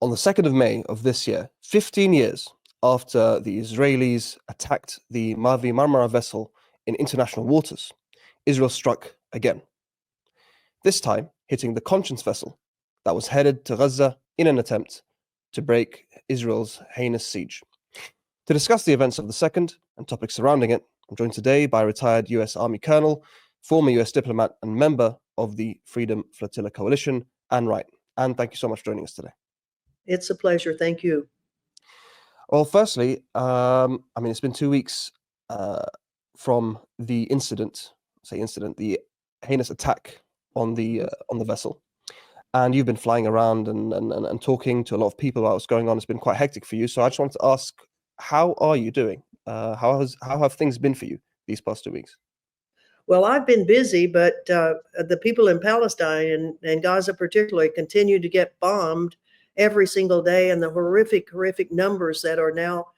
On the 2nd of May of this year, 15 years after the Israelis attacked the Mavi Marmara vessel in international waters, Israel struck again. This time hitting the Conscience vessel that was headed to Gaza in an attempt to break Israel's heinous siege. To discuss the events of the second and topics surrounding it, I'm joined today by retired US Army Colonel, former US diplomat and member of the Freedom Flotilla Coalition, Anne Wright. Anne, thank you so much for joining us today. It's a pleasure. Thank you. Well, firstly, it's been 2 weeks from the the heinous attack on the vessel, and you've been flying around and talking to a lot of people about what's going on. It's been quite hectic for you. So I just wanted to ask, how are you doing? How have things been for you these past 2 weeks? Well, I've been busy, but the people in Palestine and Gaza particularly continue to get bombed every single day, and the horrific numbers that are now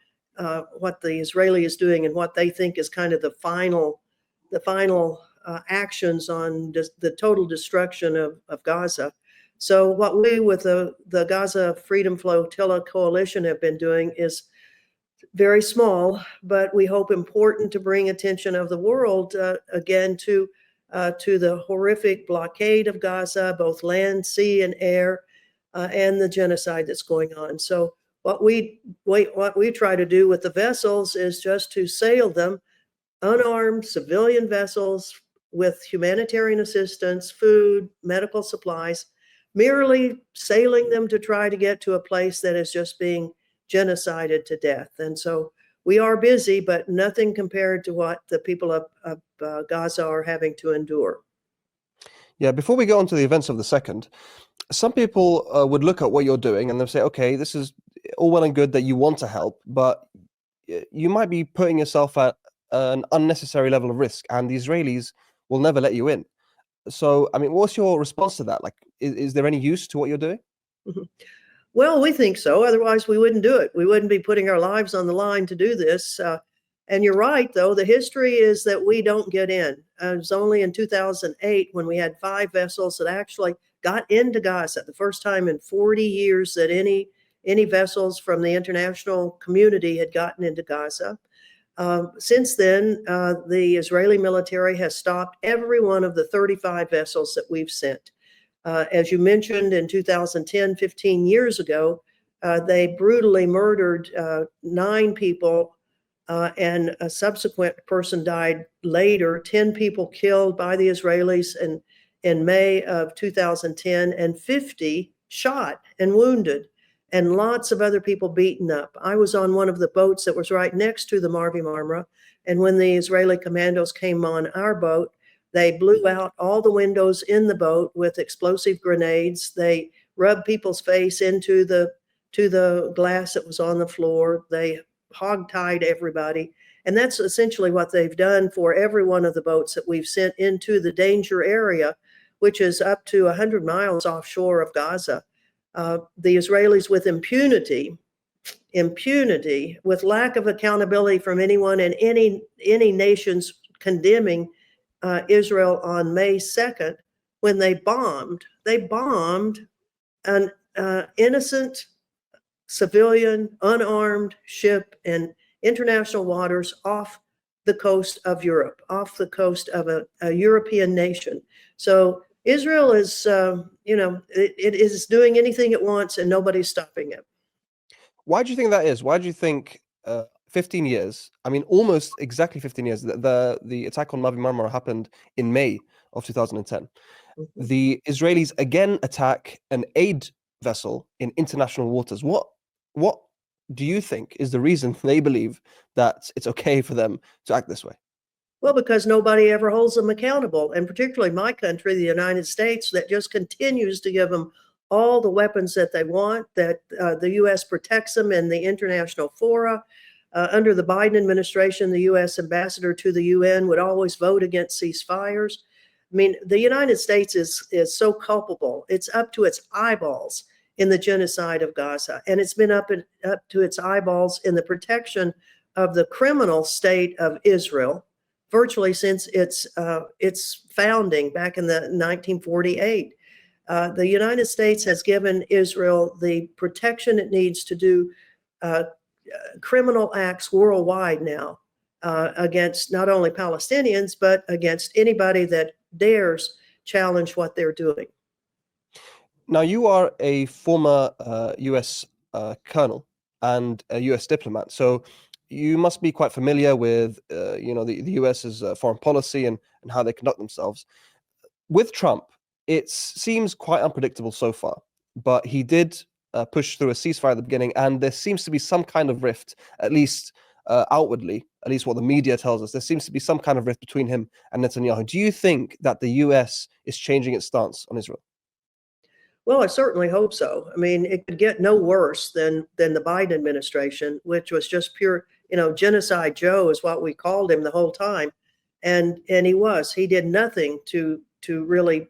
what the Israeli is doing and what they think is kind of the final actions on the total destruction of Gaza. So what we with the Gaza Freedom Flotilla Coalition have been doing is very small, but we hope important to bring attention of the world again to the horrific blockade of Gaza, both land, sea, and air, and the genocide that's going on. So what we try to do with the vessels is just to sail them, unarmed civilian vessels with humanitarian assistance, food, medical supplies, merely sailing them to try to get to a place that is just being genocided to death. And so we are busy, but nothing compared to what the people of Gaza are having to endure. Yeah, before we go on to the events of the second, some people would look at what you're doing and they'll say, okay, this is all well and good that you want to help, but you might be putting yourself at an unnecessary level of risk, and the Israelis will never let you in. So, what's your response to that? Like, is there any use to what you're doing? Mm-hmm. Well, we think so. Otherwise, we wouldn't do it. We wouldn't be putting our lives on the line to do this. And you're right, though. The history is that we don't get in. It was only in 2008 when we had 5 vessels that actually got into Gaza, the first time in 40 years that any vessels from the international community had gotten into Gaza. Since then, the Israeli military has stopped every one of the 35 vessels that we've sent. As you mentioned, in 2010, 15 years ago, they brutally murdered 9 people, and a subsequent person died later. 10 people killed by the Israelis in May of 2010, and 50 shot and wounded, and lots of other people beaten up. I was on one of the boats that was right next to the Mavi Marmara, and when the Israeli commandos came on our boat, they blew out all the windows in the boat with explosive grenades. They rubbed people's face into the glass that was on the floor. They hogtied everybody. And that's essentially what they've done for every one of the boats that we've sent into the danger area, which is up to 100 miles offshore of Gaza. The Israelis, with impunity, with lack of accountability from anyone and any nations condemning Israel on May 2nd, when they bombed an innocent civilian, unarmed ship in international waters off the coast of Europe, off the coast of a European nation. So Israel is, it is doing anything it wants and nobody's stopping it. Why do you think that is? Why do you think 15 years, almost exactly 15 years, the attack on Mavi Marmara happened in May of 2010. Mm-hmm. The Israelis again attack an aid vessel in international waters. What do you think is the reason they believe that it's okay for them to act this way? Well, because nobody ever holds them accountable, and particularly my country, the United States, that just continues to give them all the weapons that they want, that the U.S. protects them in the international fora. Under the Biden administration, the U.S. ambassador to the UN would always vote against ceasefires. The United States is so culpable. It's up to its eyeballs in the genocide of Gaza, and it's been up to its eyeballs in the protection of the criminal state of Israel, virtually since its founding back in the 1948. The United States has given Israel the protection it needs to do criminal acts worldwide now against not only Palestinians, but against anybody that dares challenge what they're doing. Now, you are a former US colonel and a US diplomat, so you must be quite familiar with the US's foreign policy and how they conduct themselves. With Trump, it seems quite unpredictable so far, but he did push through a ceasefire at the beginning, and there seems to be some kind of rift, at least outwardly, at least what the media tells us. There seems to be some kind of rift between him and Netanyahu. Do you think that the US is changing its stance on Israel? Well, I certainly hope so. I mean, it could get no worse than the Biden administration, which was just pure, genocide Joe is what we called him the whole time, and he did nothing to really.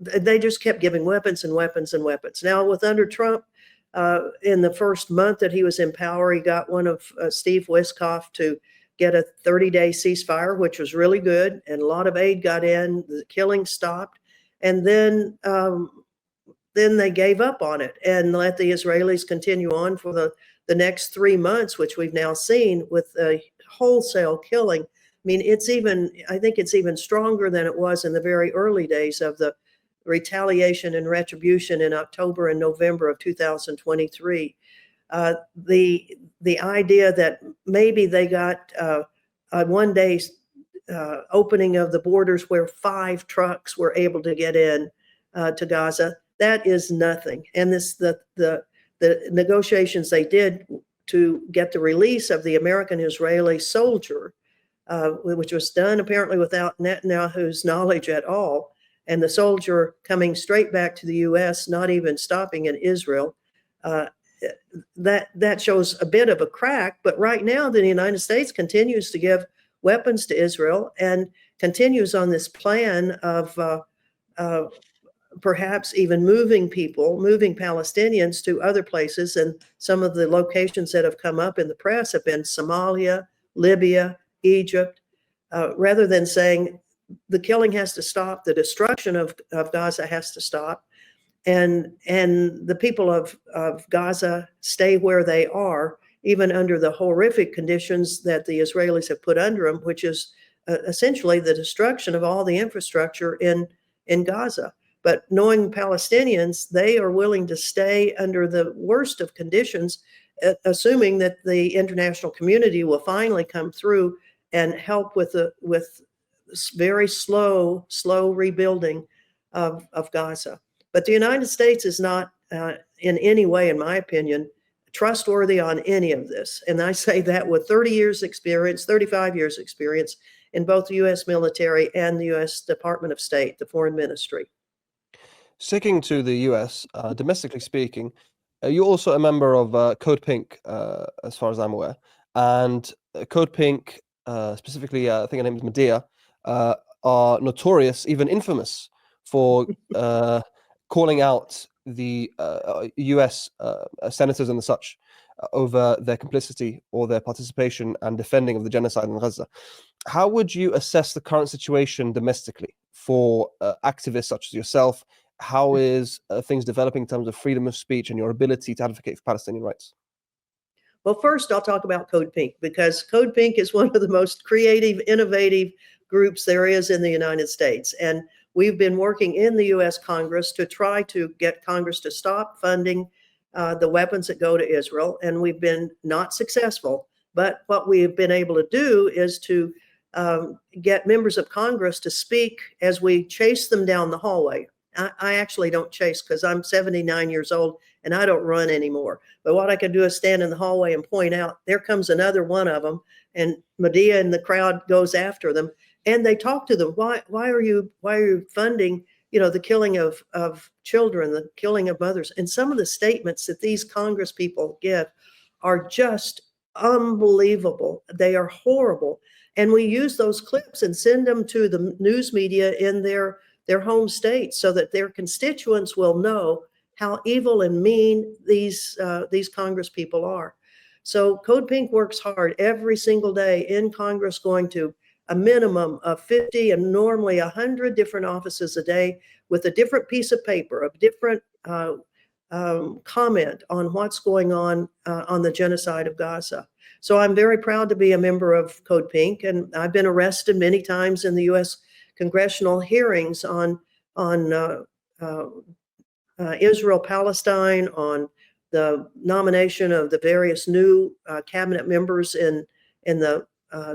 They just kept giving weapons and weapons and weapons. Now, with under Trump, in the first month that he was in power, he got one of Steve Witkoff to get a 30-day ceasefire, which was really good, and a lot of aid got in. The killing stopped. And then they gave up on it and let the Israelis continue on for the next 3 months, which we've now seen with a wholesale killing. I mean, I think it's even stronger than it was in the very early days of the retaliation and retribution in October and November of 2023. The idea that maybe they got a one-day opening of the borders where 5 trucks were able to get in to Gaza, that is nothing. And the negotiations they did to get the release of the American-Israeli soldier, which was done apparently without Netanyahu's knowledge at all, and the soldier coming straight back to the U.S., not even stopping in Israel, that shows a bit of a crack. But right now, the United States continues to give weapons to Israel and continues on this plan of perhaps even moving Palestinians to other places. And some of the locations that have come up in the press have been Somalia, Libya, Egypt, rather than saying the killing has to stop, the destruction of Gaza has to stop, and the people of Gaza stay where they are, even under the horrific conditions that the Israelis have put under them, which is essentially the destruction of all the infrastructure in Gaza. But knowing Palestinians, they are willing to stay under the worst of conditions, assuming that the international community will finally come through and help with very slow rebuilding of Gaza. But the United States is not in any way, in my opinion, trustworthy on any of this. And I say that with 30 years experience, 35 years experience in both the U.S. military and the U.S. Department of State, the Foreign Ministry. Sticking to the US, domestically speaking, you're also a member of Code Pink, as far as I'm aware. And Code Pink, specifically, I think her name is Medea, are notorious, even infamous, for calling out the US senators and such over their complicity or their participation and defending of the genocide in Gaza. How would you assess the current situation domestically for activists such as yourself? How is things developing in terms of freedom of speech and your ability to advocate for Palestinian rights? Well, first, I'll talk about Code Pink, because Code Pink is one of the most creative, innovative groups there is in the United States. And we've been working in the U.S. Congress to try to get Congress to stop funding the weapons that go to Israel. And we've been not successful. But what we have been able to do is to get members of Congress to speak as we chase them down the hallway. I actually don't chase because I'm 79 years old and I don't run anymore. But what I can do is stand in the hallway and point out, there comes another one of them. And Medea and the crowd goes after them. And they talk to them. Why are you funding, the killing of children, the killing of mothers? And some of the statements that these Congress people give are just unbelievable. They are horrible. And we use those clips and send them to the news media in their home states so that their constituents will know how evil and mean these Congress people are. So Code Pink works hard every single day in Congress, going to a minimum of 50 and normally 100 different offices a day with a different piece of paper, a different comment on what's going on the genocide of Gaza. So I'm very proud to be a member of Code Pink, and I've been arrested many times in the U.S. congressional hearings on Israel-Palestine, on the nomination of the various new cabinet members in the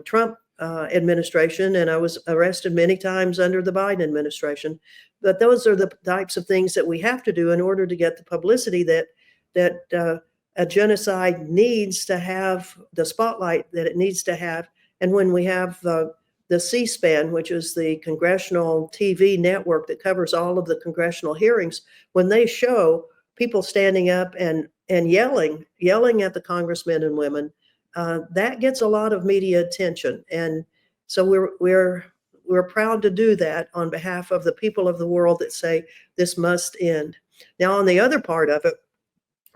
Trump administration, and I was arrested many times under the Biden administration. But those are the types of things that we have to do in order to get the publicity that a genocide needs to have, the spotlight that it needs to have. And when we have the C-SPAN, which is the congressional TV network that covers all of the congressional hearings, when they show people standing up and yelling at the congressmen and women, that gets a lot of media attention. And so we're proud to do that on behalf of the people of the world that say this must end. Now, on the other part of it,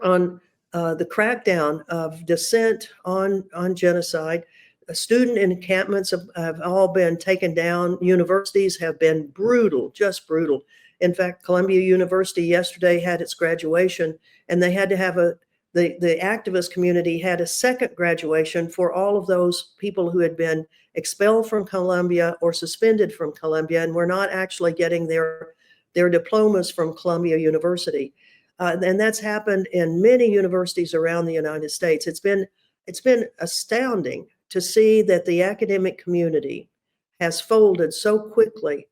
on the crackdown of dissent on genocide, student encampments have all been taken down. Universities have been brutal, just brutal. In fact, Columbia University yesterday had its graduation, and they had to have the activist community had a second graduation for all of those people who had been expelled from Columbia or suspended from Columbia and were not actually getting their diplomas from Columbia University. And that's happened in many universities around the United States. It's been astounding to see that the academic community has folded so quickly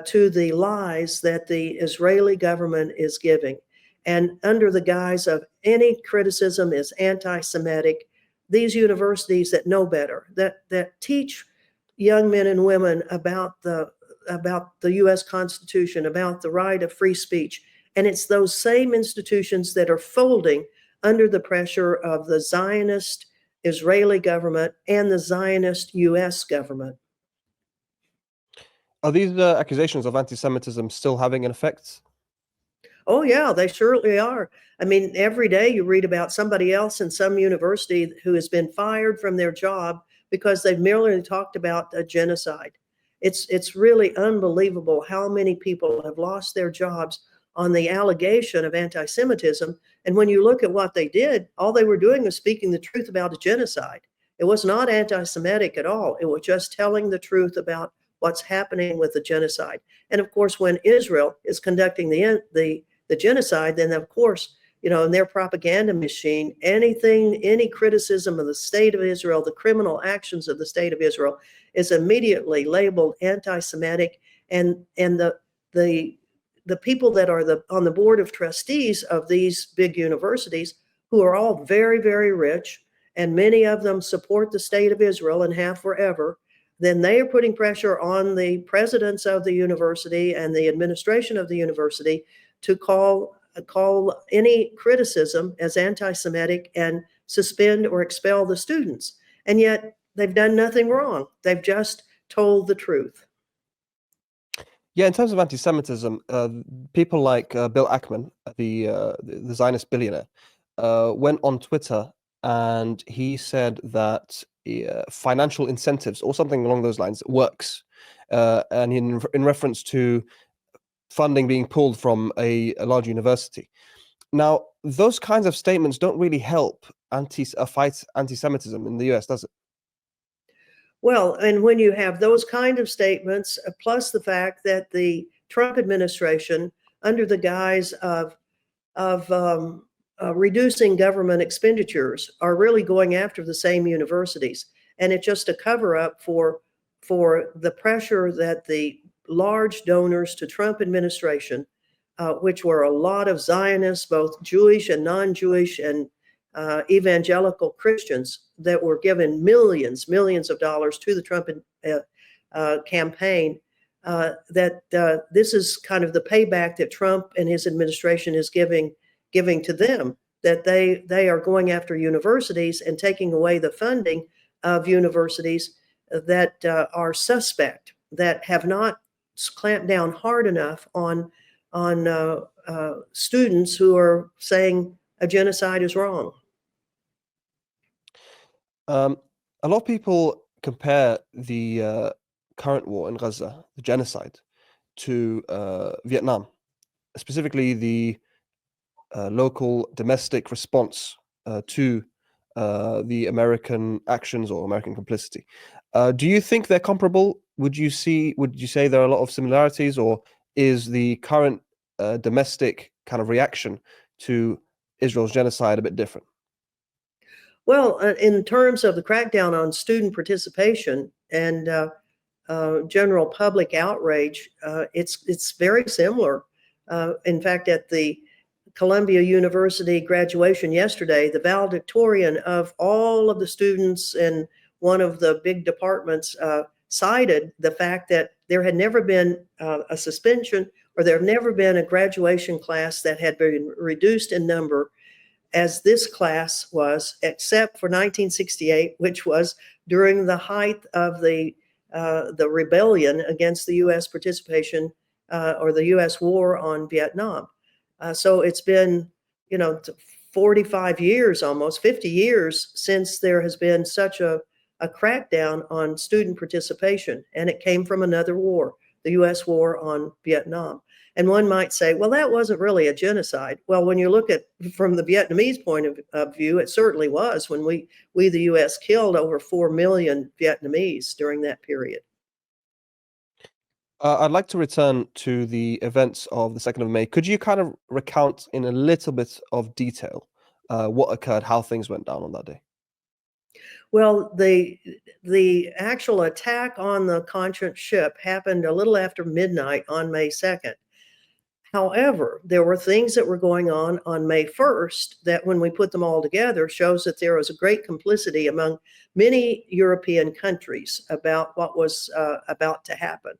to the lies that the Israeli government is giving. And under the guise of any criticism is anti-Semitic, these universities that know better, that teach young men and women about the U.S. Constitution, about the right of free speech, and it's those same institutions that are folding under the pressure of the Zionist Israeli government and the Zionist U.S. government. Are these accusations of anti-Semitism still having an effect? Oh, yeah, they surely are. I mean, every day you read about somebody else in some university who has been fired from their job because they've merely talked about a genocide. It's really unbelievable how many people have lost their jobs on the allegation of anti-Semitism. And when you look at what they did, all they were doing was speaking the truth about a genocide. It was not anti-Semitic at all. It was just telling the truth about what's happening with the genocide. And of course, when Israel is conducting the genocide, then of course, in their propaganda machine, any criticism of the state of Israel, the criminal actions of the state of Israel, is immediately labeled anti-Semitic. And the people that are on the board of trustees of these big universities, who are all very, very rich, and many of them support the state of Israel and have forever, then they are putting pressure on the presidents of the university and the administration of the university to call any criticism as anti-Semitic and suspend or expel the students. And yet they've done nothing wrong. They've just told the truth. Yeah, in terms of anti-Semitism, people like Bill Ackman, the Zionist billionaire, went on Twitter and he said that financial incentives or something along those lines works, and in reference to funding being pulled from a large university. Now, those kinds of statements don't really help fight anti-Semitism in the US, does it? Well, and when you have those kind of statements, plus the fact that the Trump administration, under the guise of reducing government expenditures, are really going after the same universities, and it's just a cover-up for the pressure that the large donors to Trump administration, which were a lot of Zionists, both Jewish and non-Jewish and evangelical Christians, that were given millions of dollars to the Trump campaign, that this is kind of the payback that Trump and his administration is giving to them, that they are going after universities and taking away the funding of universities that are suspect, that have not clamped down hard enough on students who are saying a genocide is wrong. A lot of people compare the current war in Gaza, the genocide, to Vietnam, specifically the local domestic response to the American actions or American complicity. Do you think they're comparable? Would you say there are a lot of similarities, or is the current domestic kind of reaction to Israel's genocide a bit different? Well, in terms of the crackdown on student participation and general public outrage, it's very similar. In fact, at the Columbia University graduation yesterday, the valedictorian of all of the students in one of the big departments cited the fact that there had never been a suspension, or there had never been a graduation class that had been reduced in number as this class was, except for 1968, which was during the height of the rebellion against the U.S. participation or the U.S. war on Vietnam. So it's been, 45 years, almost 50 years since there has been such a crackdown on student participation, and it came from another war, the U.S. war on Vietnam. And one might say, well, that wasn't really a genocide. Well, when you look at from the Vietnamese point of view, it certainly was when we the U.S. killed over 4 million Vietnamese during that period. I'd like to return to the events of the 2nd of May. Could you kind of recount in a little bit of detail what occurred, how things went down on that day? Well, the actual attack on the Conscience ship happened a little after midnight on May 2nd. However, there were things that were going on May 1st that, when we put them all together, shows that there was a great complicity among many European countries about what was about to happen.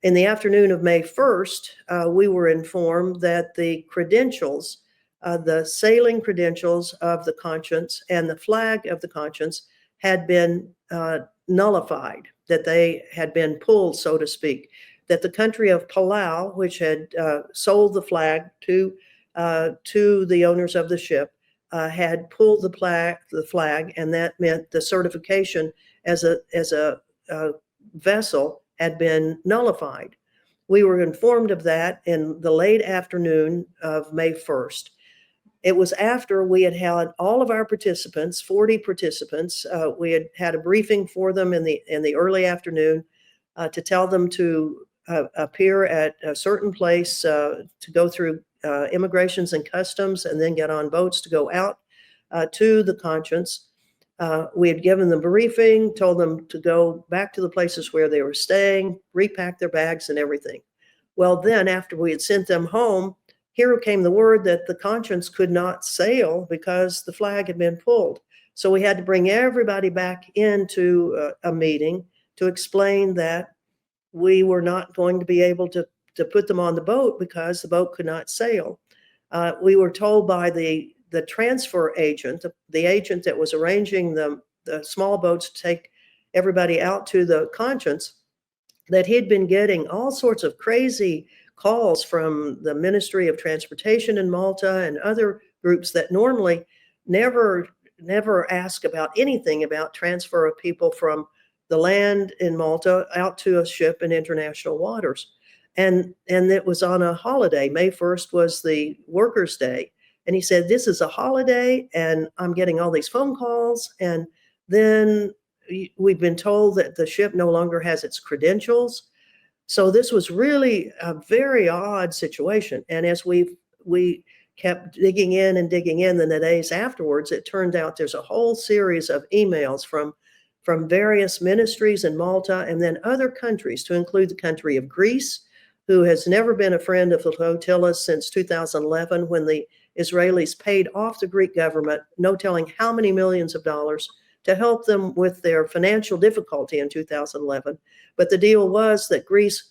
In the afternoon of May 1st, we were informed that the credentials, the sailing credentials of the Conscience and the flag of the Conscience had been nullified, that they had been pulled, so to speak, that the country of Palau, which had sold the flag to the owners of the ship, had pulled the flag, and that meant the certification as a vessel had been nullified. We were informed of that in the late afternoon of May 1st. It was after we had had all of our participants, 40 participants. We had had a briefing for them in the early afternoon to tell them to appear at a certain place to go through immigrations and customs, and then get on boats to go out to the Conscience. We had given them briefing, told them to go back to the places where they were staying, repack their bags and everything. Well, then after we had sent them home, here came the word that the Conscience could not sail because the flag had been pulled. So we had to bring everybody back into a meeting to explain that we were not going to be able to put them on the boat because the boat could not sail. We were told by the transfer agent, the agent that was arranging the small boats to take everybody out to the Conscience, that he'd been getting all sorts of crazy calls from the Ministry of Transportation in Malta and other groups that normally never ask about anything about transfer of people from the land in Malta out to a ship in international waters. And it was on a holiday. May 1st was the Workers' Day. And he said, this is a holiday, and I'm getting all these phone calls. And then we've been told that the ship no longer has its credentials. So this was really a very odd situation. And as we kept digging in in the days afterwards, it turned out there's a whole series of emails from various ministries in Malta and then other countries, to include the country of Greece, who has never been a friend of the flotilla since 2011, when the Israelis paid off the Greek government, no telling how many millions of dollars, to help them with their financial difficulty in 2011. But the deal was that Greece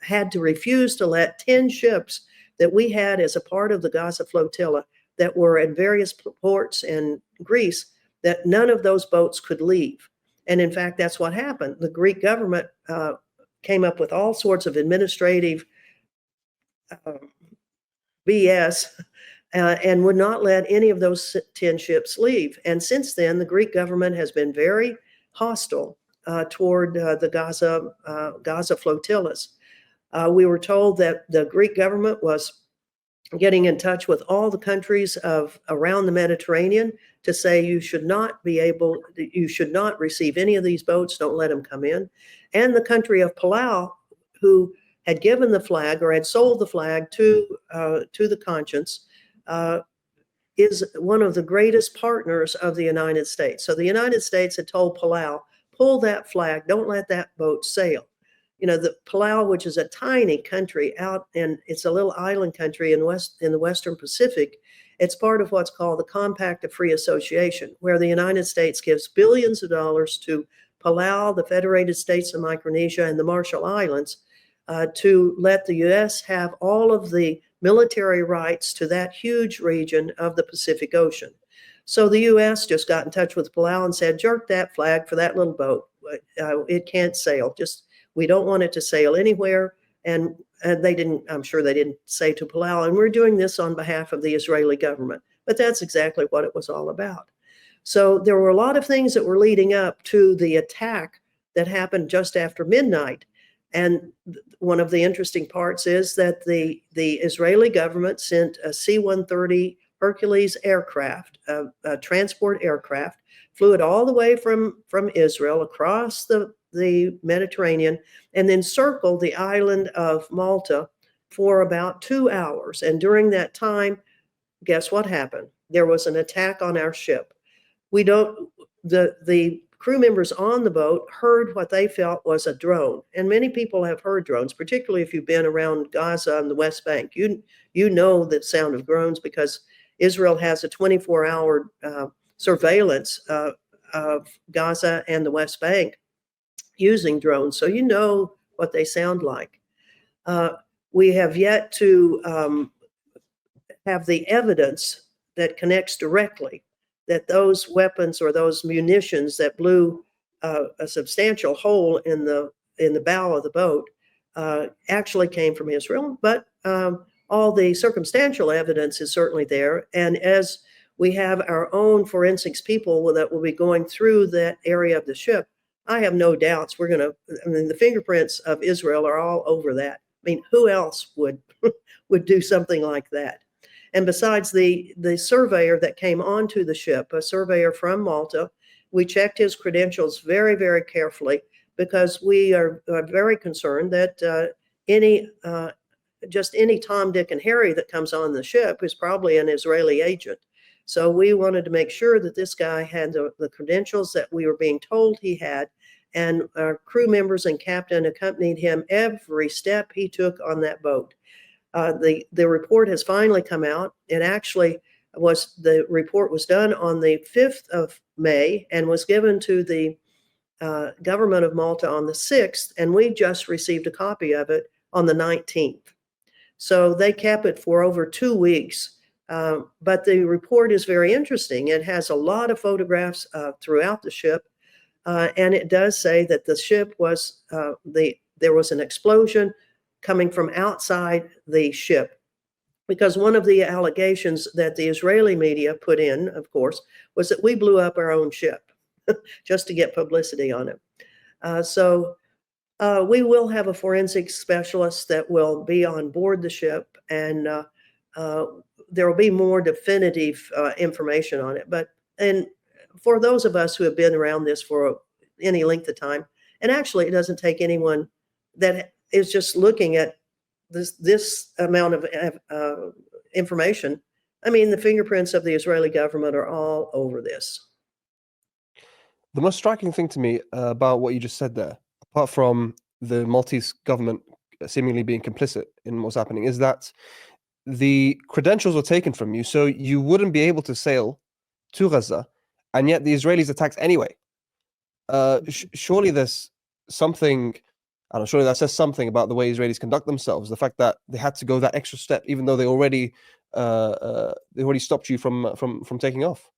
had to refuse to let 10 ships that we had as a part of the Gaza flotilla that were in various ports in Greece, that none of those boats could leave. And in fact, that's what happened. The Greek government came up with all sorts of administrative BS and would not let any of those 10 ships leave. And since then, the Greek government has been very hostile toward the Gaza flotillas. We were told that the Greek government was getting in touch with all the countries around the Mediterranean to say you should not receive any of these boats, don't let them come in. And the country of Palau, who had given the flag or had sold the flag to the Conscience, is one of the greatest partners of the United States. So the United States had told Palau, pull that flag, don't let that boat sail. The Palau, which is a tiny country it's a little island country in the Western Pacific. It's part of what's called the Compact of Free Association, where the United States gives billions of dollars to Palau, the Federated States of Micronesia, and the Marshall Islands to let the U.S. have all of the military rights to that huge region of the Pacific Ocean. So the U.S. just got in touch with Palau and said, jerk that flag for that little boat. It can't sail. We don't want it to sail anywhere. And they didn't, I'm sure they didn't say to Palau, and we're doing this on behalf of the Israeli government. But that's exactly what it was all about. So there were a lot of things that were leading up to the attack that happened just after midnight. And one of the interesting parts is that the Israeli government sent a C-130 Hercules aircraft, a transport aircraft, flew it all the way from Israel across the Mediterranean, and then circled the island of Malta for about 2 hours. And during that time, guess what happened? There was an attack on our ship. The crew members on the boat heard what they felt was a drone. And many people have heard drones, particularly if you've been around Gaza and the West Bank. You know the sound of drones because Israel has a 24-hour surveillance of Gaza and the West Bank using drones. So you know what they sound like. We have yet to have the evidence that connects directly that those weapons or those munitions that blew a substantial hole in the bow of the boat actually came from Israel. But all the circumstantial evidence is certainly there. And as we have our own forensics people that will be going through that area of the ship, I have no doubts the fingerprints of Israel are all over that. I mean, who else would do something like that? And besides the surveyor that came onto the ship, a surveyor from Malta, we checked his credentials very, very carefully because we are very concerned that any Tom, Dick, and Harry that comes on the ship is probably an Israeli agent. So we wanted to make sure that this guy had the credentials that we were being told he had, and our crew members and captain accompanied him every step he took on that boat. The report has finally come out. The report was done on the 5th of May and was given to the government of Malta on the 6th, and we just received a copy of it on the 19th. So they kept it for over 2 weeks. But the report is very interesting. It has a lot of photographs throughout the ship, and it does say that the ship was there was an explosion coming from outside the ship, because one of the allegations that the Israeli media put in, of course, was that we blew up our own ship just to get publicity on it. So we will have a forensic specialist that will be on board the ship, and there will be more definitive information on it. And for those of us who have been around this for any length of time, and actually it doesn't take anyone that is just looking at this amount of information. I mean, the fingerprints of the Israeli government are all over this. The most striking thing to me about what you just said there, apart from the Maltese government seemingly being complicit in what's happening, is that the credentials were taken from you, so you wouldn't be able to sail to Gaza, and yet the Israelis attacked anyway. Surely there's something, I don't know, surely that says something about the way Israelis conduct themselves, the fact that they had to go that extra step, even though they already stopped you from taking off.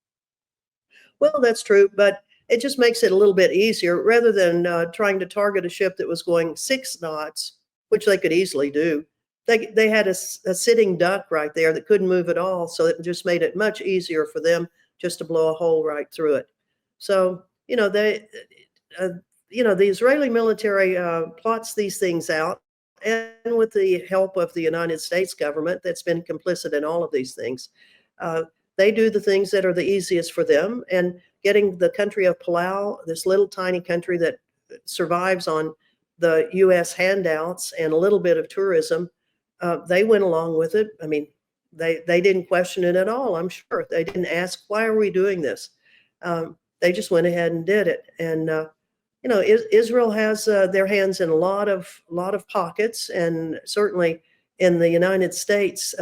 Well, that's true, but it just makes it a little bit easier rather than trying to target a ship that was going 6 knots, which they could easily do. They had a sitting duck right there that couldn't move at all, so it just made it much easier for them just to blow a hole right through it. So, the Israeli military plots these things out, and with the help of the United States government that's been complicit in all of these things. They do the things that are the easiest for them, and getting the country of Palau, this little tiny country that survives on the U.S. handouts and a little bit of tourism, they went along with it. I mean, they didn't question it at all, I'm sure. They didn't ask, why are we doing this? They just went ahead and did it. And Israel has their hands in a lot of pockets, and certainly in the United States,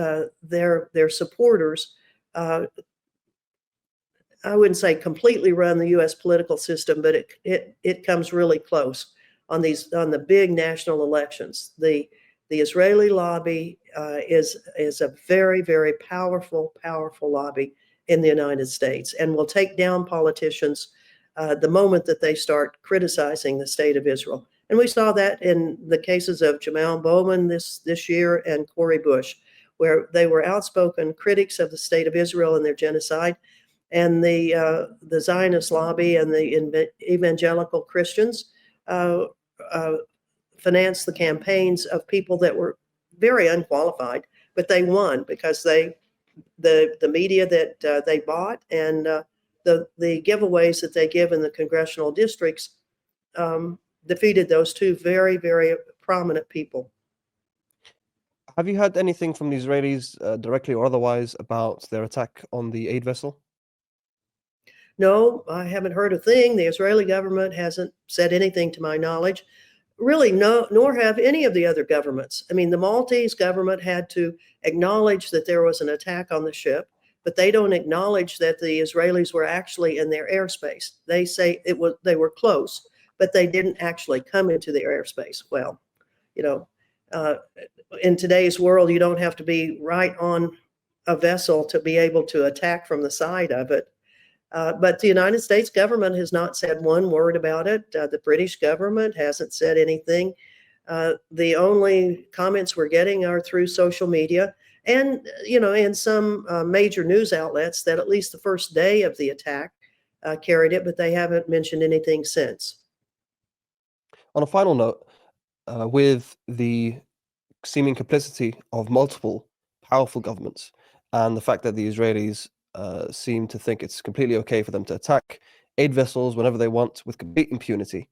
their supporters, I wouldn't say completely run the U.S. political system, but it comes really close on the big national elections. The Israeli lobby is a very, very powerful lobby in the United States, and will take down politicians the moment that they start criticizing the state of Israel. And we saw that in the cases of Jamal Bowman this year and Cori Bush, where they were outspoken critics of the state of Israel and their genocide. And the Zionist lobby and the evangelical Christians financed the campaigns of people that were very unqualified, but they won because the media that they bought, and the giveaways that they give in the congressional districts defeated those two very, very prominent people. Have you heard anything from the Israelis, directly or otherwise, about their attack on the aid vessel? No, I haven't heard a thing. The Israeli government hasn't said anything to my knowledge. Really, no, nor have any of the other governments. I mean, the Maltese government had to acknowledge that there was an attack on the ship, but they don't acknowledge that the Israelis were actually in their airspace. They say they were close, but they didn't actually come into the airspace. Well, in today's world, you don't have to be right on a vessel to be able to attack from the side of it. But the United States government has not said one word about it. The British government hasn't said anything. The only comments we're getting are through social media, and in some major news outlets that at least the first day of the attack carried it, but they haven't mentioned anything since. On a final note, with the seeming complicity of multiple powerful governments, and the fact that the Israelis seem to think it's completely okay for them to attack aid vessels whenever they want with complete impunity,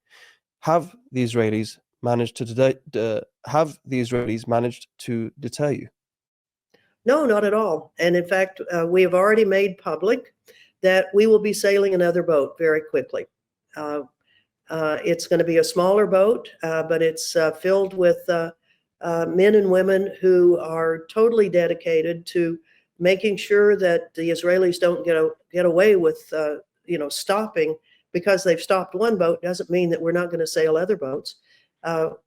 have the Israelis managed to deter you? No, not at all. And in fact, we have already made public that we will be sailing another boat very quickly. It's going to be a smaller boat, but it's filled with men and women who are totally dedicated to making sure that the Israelis don't get away with stopping. Because they've stopped one boat doesn't mean that we're not going to sail other boats.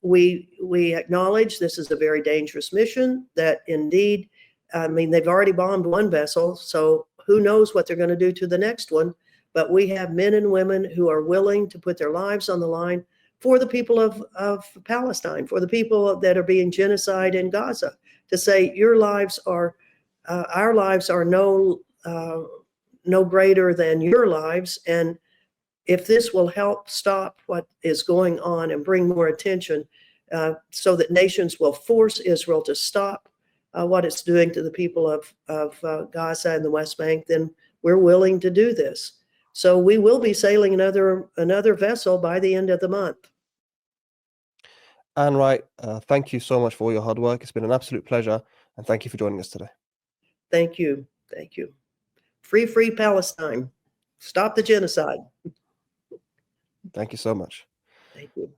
We acknowledge this is a very dangerous mission, that indeed, I mean, they've already bombed one vessel, so who knows what they're going to do to the next one. But we have men and women who are willing to put their lives on the line for the people of Palestine, for the people that are being genocided in Gaza, to say our lives are no greater than your lives. And if this will help stop what is going on and bring more attention so that nations will force Israel to stop what it's doing to the people of Gaza and the West Bank, then we're willing to do this. So we will be sailing another vessel by the end of the month. Anne Wright, thank you so much for all your hard work. It's been an absolute pleasure, and thank you for joining us today. Thank you. Thank you. Free Palestine. Stop the genocide. Thank you so much. Thank you.